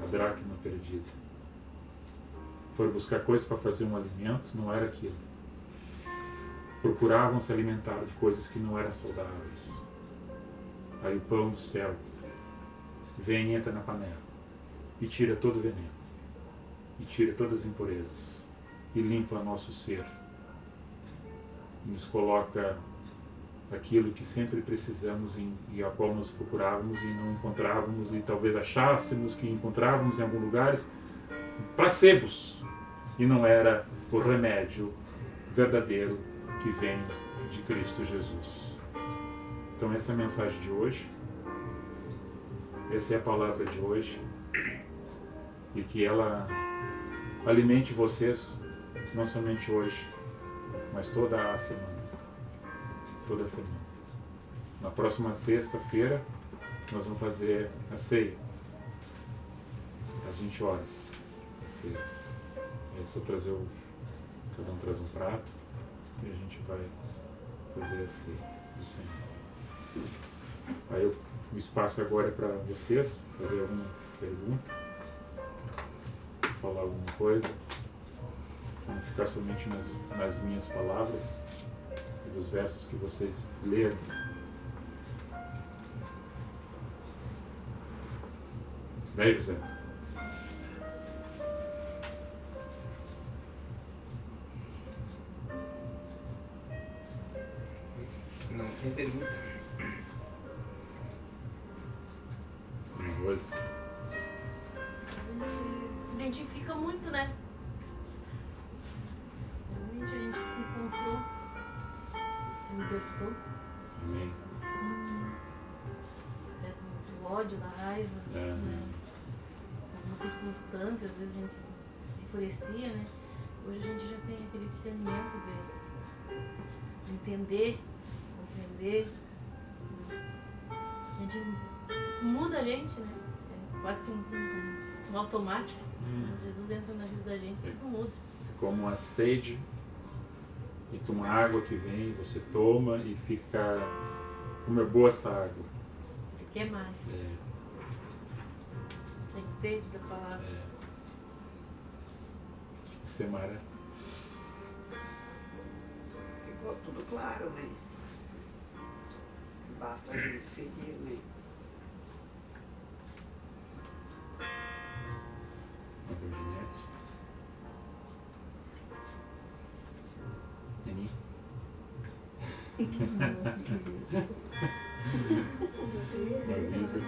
A dracma perdida. Foram buscar coisas para fazer um alimento, não era aquilo. Procuravam se alimentar de coisas que não eram saudáveis. Aí o pão do céu vem e entra na panela e tira todo o veneno e tira todas as impurezas e limpa nosso ser e nos coloca aquilo que sempre precisamos e a qual nós procurávamos e não encontrávamos e talvez achássemos que encontrávamos em alguns lugares placebos e não era o remédio verdadeiro que vem de Cristo Jesus. Então essa é a mensagem de hoje. Essa é a palavra de hoje. E que ela alimente vocês, não somente hoje, mas toda a semana. Toda a semana. Na próxima sexta-feira, nós vamos fazer a ceia. Às 20 horas. A ceia. É só trazer cada um traz um prato e a gente vai fazer a ceia do Senhor. Aí o espaço agora é para vocês fazer alguma pergunta, falar alguma coisa, não ficar somente nas minhas palavras e dos versos que vocês leram. Daí, José? Não tem pergunta. Nervoso. gente se identifica muito, né? Realmente a gente se encontrou, se libertou. Amém. Né, do ódio, da raiva, É. né? Algumas circunstâncias, às vezes a gente se enfurecia, né? Hoje a gente já tem aquele discernimento de entender, compreender. A gente, isso muda a gente, né? É quase que um automático. Quando Jesus entra na vida da gente, tudo muda. É como uma sede, e com uma água que vem, você toma e fica, como é boa essa água. Você quer mais. É, Tem sede da palavra. Semara. Ficou tudo claro, né? Basta a gente seguir, né? A Virginete. Neni. Avisa.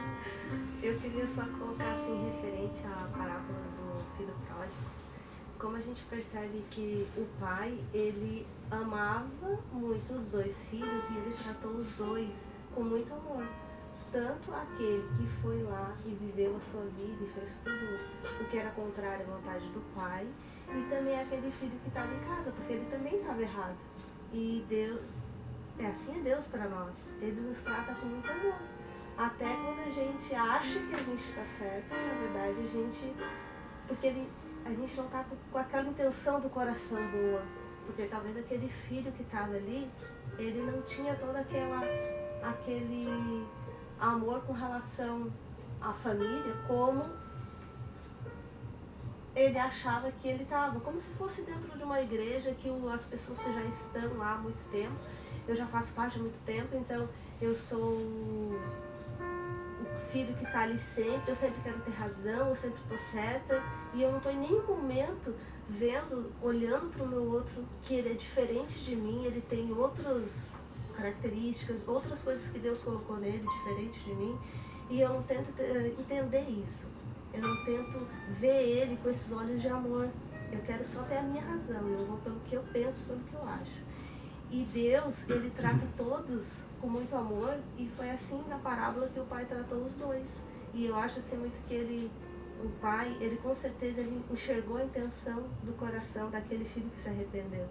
Eu queria só colocar assim, referente à parábola do filho pródigo, como a gente percebe que o pai, ele amava muito os dois filhos e ele tratou os dois com muito amor. Tanto aquele que foi lá e viveu a sua vida e fez tudo o que era contrário à vontade do pai, e também aquele filho que estava em casa, porque ele também estava errado. E Deus, assim é Deus para nós, Ele nos trata com muito amor. Até quando a gente acha que a gente está certo, na verdade a gente, porque a gente não está com aquela intenção do coração boa, porque talvez aquele filho que estava ali, ele não tinha todo aquele amor com relação à família, como ele achava que ele estava, como se fosse dentro de uma igreja que as pessoas que já estão lá há muito tempo, eu já faço parte há muito tempo, então eu sou o filho que está ali sempre, eu sempre quero ter razão, eu sempre estou certa, e eu não estou em nenhum momento vendo, olhando para o meu outro, que ele é diferente de mim, ele tem outras características, outras coisas que Deus colocou nele, diferente de mim, e eu não tento entender isso. Eu não tento ver ele com esses olhos de amor. Eu quero só ter a minha razão, eu vou pelo que eu penso, pelo que eu acho. E Deus, ele trata todos com muito amor, e foi assim na parábola que o pai tratou os dois. E eu acho assim muito que o pai, ele com certeza ele enxergou a intenção do coração daquele filho que se arrependeu.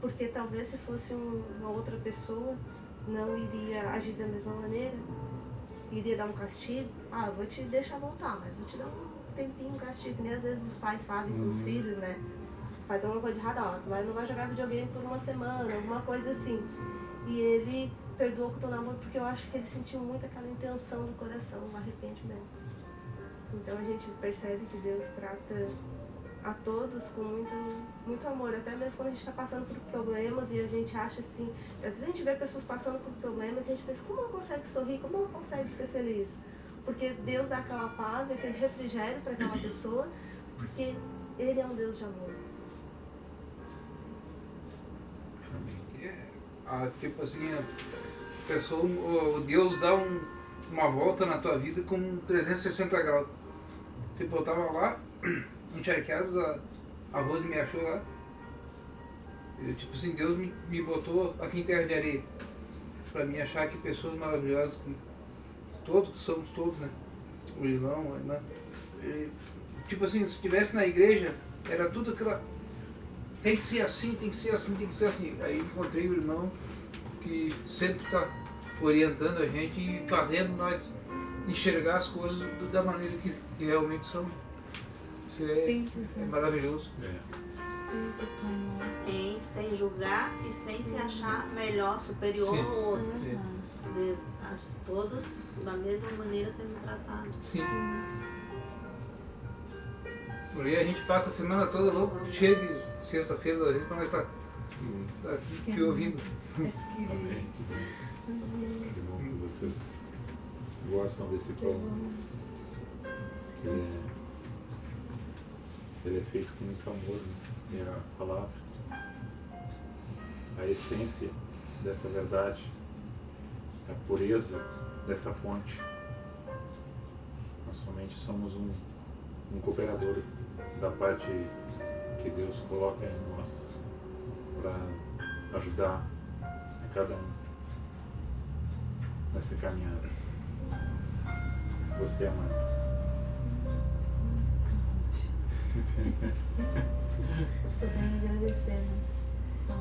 Porque talvez se fosse uma outra pessoa, não iria agir da mesma maneira, iria dar um castigo. Ah, eu vou te deixar voltar, mas vou te dar um tempinho, um castigo, que nem às vezes os pais fazem com os filhos, né? Faz alguma coisa errada, ó, mas não vai jogar videogame por uma semana, alguma coisa assim. E ele perdoou com todo amor, porque eu acho que ele sentiu muito aquela intenção do coração, um arrependimento. Então a gente percebe que Deus trata a todos com muito amor, até mesmo quando a gente está passando por problemas e a gente acha assim, às vezes a gente vê pessoas passando por problemas e a gente pensa, como ela consegue sorrir, como ela consegue ser feliz? Porque Deus dá aquela paz e aquele refrigério para aquela pessoa, porque Ele é um Deus de amor. Tipo assim, a pessoa, o Deus dá uma volta na tua vida com 360 graus. Tipo, eu tava lá, em Charqueadas, a Rose me achou lá. E, tipo assim, Deus me botou aqui em Terra de Areia. Pra mim achar que pessoas maravilhosas, que somos todos, né? O irmão, a irmã. E, tipo assim, se estivesse na igreja, era tudo aquela... Tem que ser assim, tem que ser assim, tem que ser assim. Aí encontrei o irmão que sempre está orientando a gente e fazendo nós enxergar as coisas da maneira que realmente são. Isso é maravilhoso. Sem julgar e sem se achar melhor, superior ao outro. Todos da mesma maneira sendo tratados. Sim. Porque a gente passa a semana toda louco, chega sexta-feira da vez para nós estar aqui ouvindo. Amém. Que bom que vocês gostam desse pão. Ele é feito com muito amor, né? E a palavra, a essência dessa verdade, a pureza dessa fonte. Nós somente somos um um cooperador da parte que Deus coloca em nós para ajudar a cada um nessa caminhada. Você, amado. Só tenho a agradecer, né? Só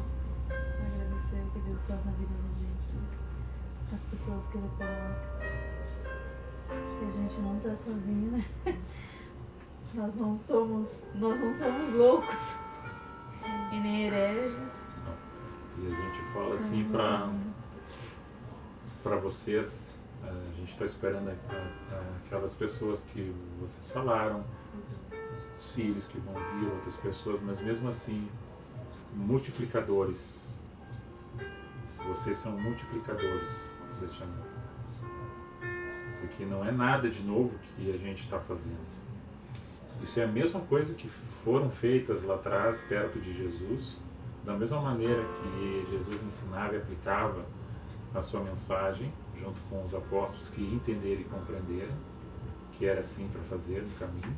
agradecer o que Deus faz na vida da gente, as pessoas que Ele coloca, que a gente não está sozinho, né? Nós não somos loucos e nem hereges. E a gente fala assim para vocês, a gente está esperando aquelas pessoas que vocês falaram, os filhos que vão vir, outras pessoas, mas mesmo assim, multiplicadores. Vocês são multiplicadores deste amor. Porque não é nada de novo que a gente está fazendo. Isso é a mesma coisa que foram feitas lá atrás, perto de Jesus, da mesma maneira que Jesus ensinava e aplicava a sua mensagem, junto com os apóstolos que entenderam e compreenderam que era assim para fazer no caminho,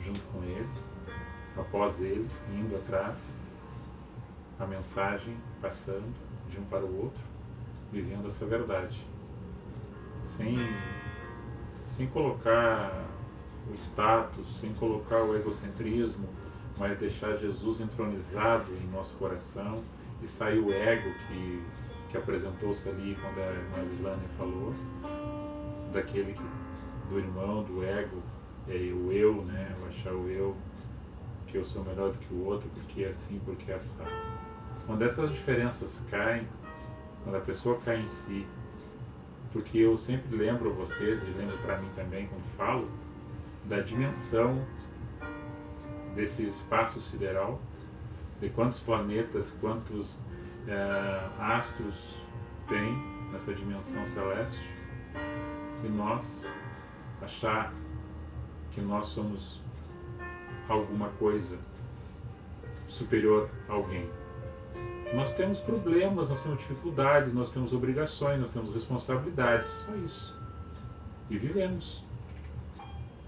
junto com ele, após ele, indo atrás, a mensagem passando de um para o outro, vivendo essa verdade, sem colocar o status, sem colocar o egocentrismo, mas deixar Jesus entronizado em nosso coração e sair o ego que apresentou-se ali quando a irmã Islânia falou, do irmão, do ego, o eu, né? Eu achar o eu, que eu sou melhor do que o outro, porque é assim, porque é assim. Quando essas diferenças caem, quando a pessoa cai em si, porque eu sempre lembro vocês, e lembro para mim também quando falo, da dimensão desse espaço sideral, de quantos planetas, quantos astros tem nessa dimensão celeste, e nós achar que nós somos alguma coisa superior a alguém. Nós temos problemas, nós temos dificuldades, nós temos obrigações, nós temos responsabilidades, só isso. E vivemos.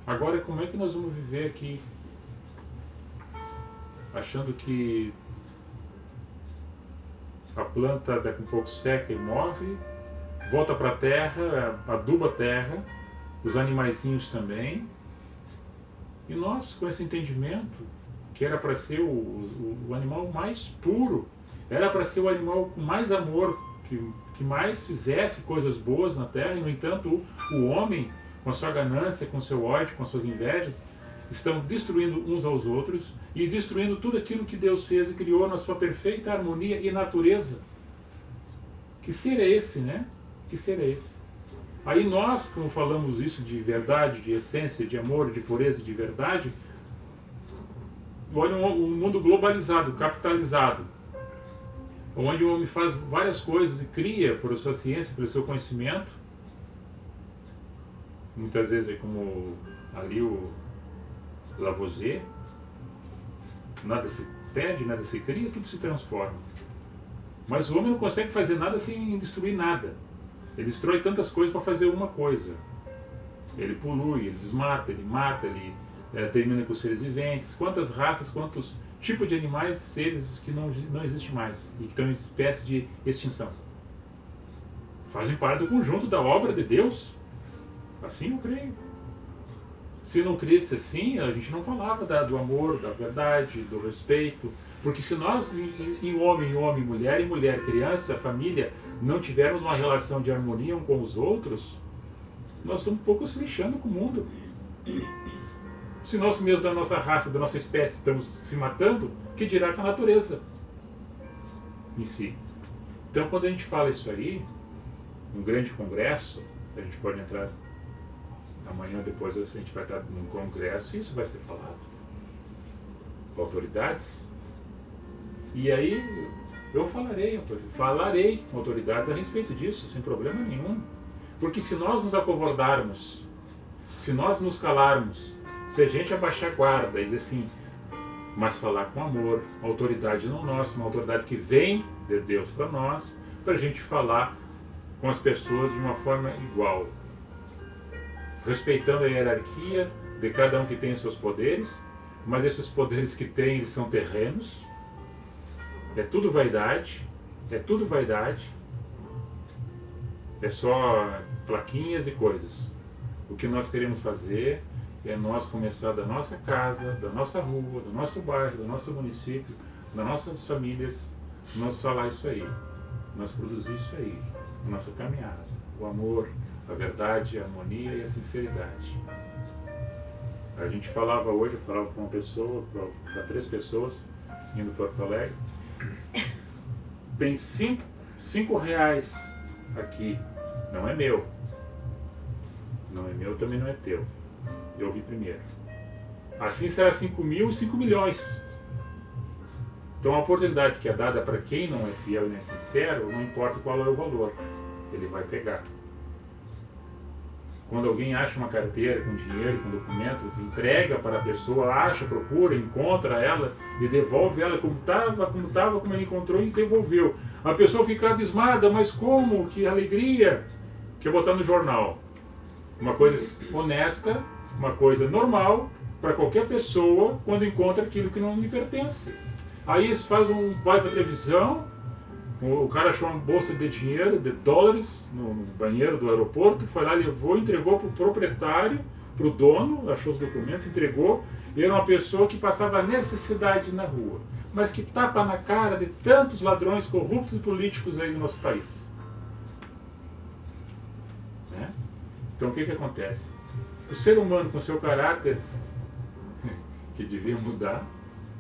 Agora, como é que nós vamos viver aqui achando que a planta daqui a um pouco seca e morre, volta para a terra, aduba a terra, os animaizinhos também, e nós, com esse entendimento, que era para ser o animal mais puro, era para ser o animal com mais amor, que mais fizesse coisas boas na terra, e no entanto o homem, com a sua ganância, com o seu ódio, com as suas invejas, estão destruindo uns aos outros e destruindo tudo aquilo que Deus fez e criou na sua perfeita harmonia e natureza. Que ser é esse, né? Que ser é esse? Aí nós, como falamos isso de verdade, de essência, de amor, de pureza, de verdade, olha um mundo globalizado, capitalizado, onde o homem faz várias coisas e cria por sua ciência, pelo seu conhecimento, muitas vezes é como ali o Lavoisier, nada se perde, nada se cria, tudo se transforma. Mas o homem não consegue fazer nada sem destruir nada. Ele destrói tantas coisas para fazer uma coisa. Ele polui, ele desmata, ele mata, ele termina com os seres viventes. Quantas raças, quantos tipos de animais, seres que não existem mais e que estão em espécie de extinção. Fazem parte do conjunto da obra de Deus. Assim eu creio. Se não cresce assim, a gente não falava do amor, da verdade, do respeito. Porque se nós, em homem, mulher, criança, família, não tivermos uma relação de harmonia um com os outros, nós estamos um pouco se lixando com o mundo. Se nós mesmos da nossa raça, da nossa espécie, estamos se matando, que dirá com a natureza em si. Então, quando a gente fala isso aí, um grande congresso, a gente pode entrar amanhã, depois a gente vai estar num congresso e isso vai ser falado com autoridades. E aí eu falarei com autoridades a respeito disso, sem problema nenhum. Porque se nós nos acovardarmos, se nós nos calarmos, se a gente abaixar a guarda e dizer assim, mas falar com amor, autoridade não nossa, uma autoridade que vem de Deus para nós, para a gente falar com as pessoas de uma forma igual, respeitando a hierarquia de cada um que tem os seus poderes, mas esses poderes que tem, eles são terrenos. É tudo vaidade, é tudo vaidade. É só plaquinhas e coisas. O que nós queremos fazer é nós começar da nossa casa, da nossa rua, do nosso bairro, do nosso município, das nossas famílias, nós falar isso aí, nós produzir isso aí, a nossa caminhada, o amor, a verdade, a harmonia e a sinceridade. A gente falava hoje, eu falava para uma pessoa, para 3 pessoas, indo para Porto Alegre, tem 5 reais aqui, não é meu. Não é meu, também não é teu. Eu vi primeiro. Assim será 5 mil e 5 milhões. Então a oportunidade que é dada para quem não é fiel e não é sincero, não importa qual é o valor, ele vai pegar. Quando alguém acha uma carteira com dinheiro, com documentos, entrega para a pessoa, acha, procura, encontra ela e devolve ela como estava, como ele encontrou e devolveu. A pessoa fica abismada, mas como? Que alegria! Que é botar no jornal. Uma coisa honesta, uma coisa normal para qualquer pessoa quando encontra aquilo que não lhe pertence. Aí vai para a televisão, o cara achou uma bolsa de dinheiro, de dólares, no banheiro do aeroporto, foi lá, levou, entregou para o proprietário, para o dono, achou os documentos, entregou. E era uma pessoa que passava necessidade na rua, mas que tapa na cara de tantos ladrões corruptos e políticos aí no nosso país. Né? Então o que acontece? O ser humano com seu caráter, que devia mudar,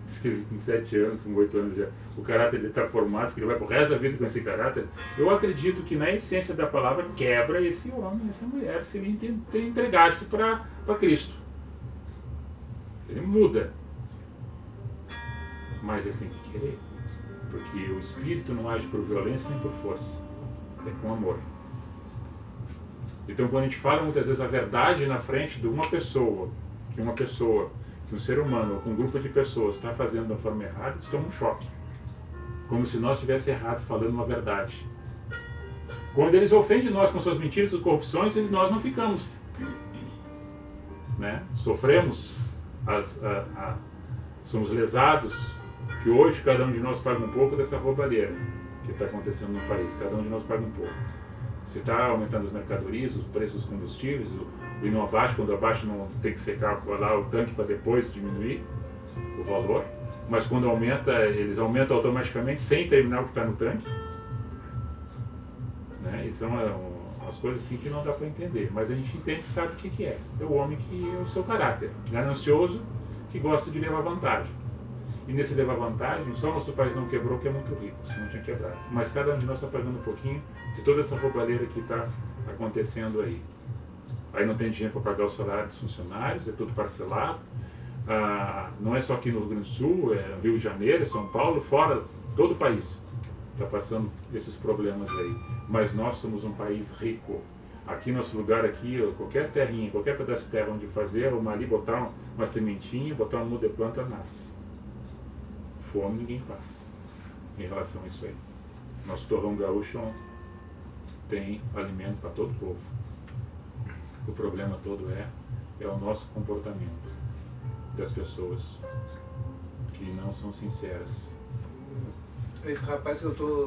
diz que ele com 7 anos, com 8 anos já, o caráter dele está formado, que ele vai pro resto da vida com esse caráter, eu acredito que na essência da palavra quebra esse homem, essa mulher, se ele entregar-se para Cristo. Ele muda. Mas ele tem que querer, porque o Espírito não age por violência nem por força, é com amor. Então quando a gente fala muitas vezes a verdade na frente de uma pessoa, que um ser humano ou um grupo de pessoas está fazendo de uma forma errada, isso toma um choque. Como se nós estivéssemos errado falando uma verdade. Quando eles ofendem nós com suas mentiras e corrupções, nós não ficamos. Né? Sofremos, somos lesados, que hoje cada um de nós paga um pouco dessa roubalheira que está acontecendo no país. Cada um de nós paga um pouco. Se está aumentando as mercadorias, os preços dos combustíveis, e não abaixa, quando abaixa não tem que secar lá o tanque para depois diminuir o valor, mas quando aumenta, eles aumentam automaticamente sem terminar o que está no tanque. Né? E são umas coisas assim que não dá para entender, mas a gente entende e sabe o que é. É o homem que é o seu caráter, ganancioso, que gosta de levar vantagem. E nesse levar vantagem, só nosso país não quebrou, que é muito rico, se não tinha quebrado. Mas cada um de nós está pagando um pouquinho de toda essa roubalheira que está acontecendo aí. Aí não tem dinheiro para pagar o salário dos funcionários, é tudo parcelado. Não é só aqui no Rio Grande do Sul, é Rio de Janeiro, São Paulo, fora, todo o país está passando esses problemas aí. Mas nós somos um país rico. Aqui, nosso lugar aqui, qualquer terrinha, qualquer pedaço de terra onde fazer, ali botar uma sementinha, botar uma muda de planta, nasce. Fome ninguém passa em relação a isso aí. Nosso torrão gaúcho tem alimento para todo o povo. O problema todo é o nosso comportamento das pessoas que não são sinceras. Esse rapaz que eu estou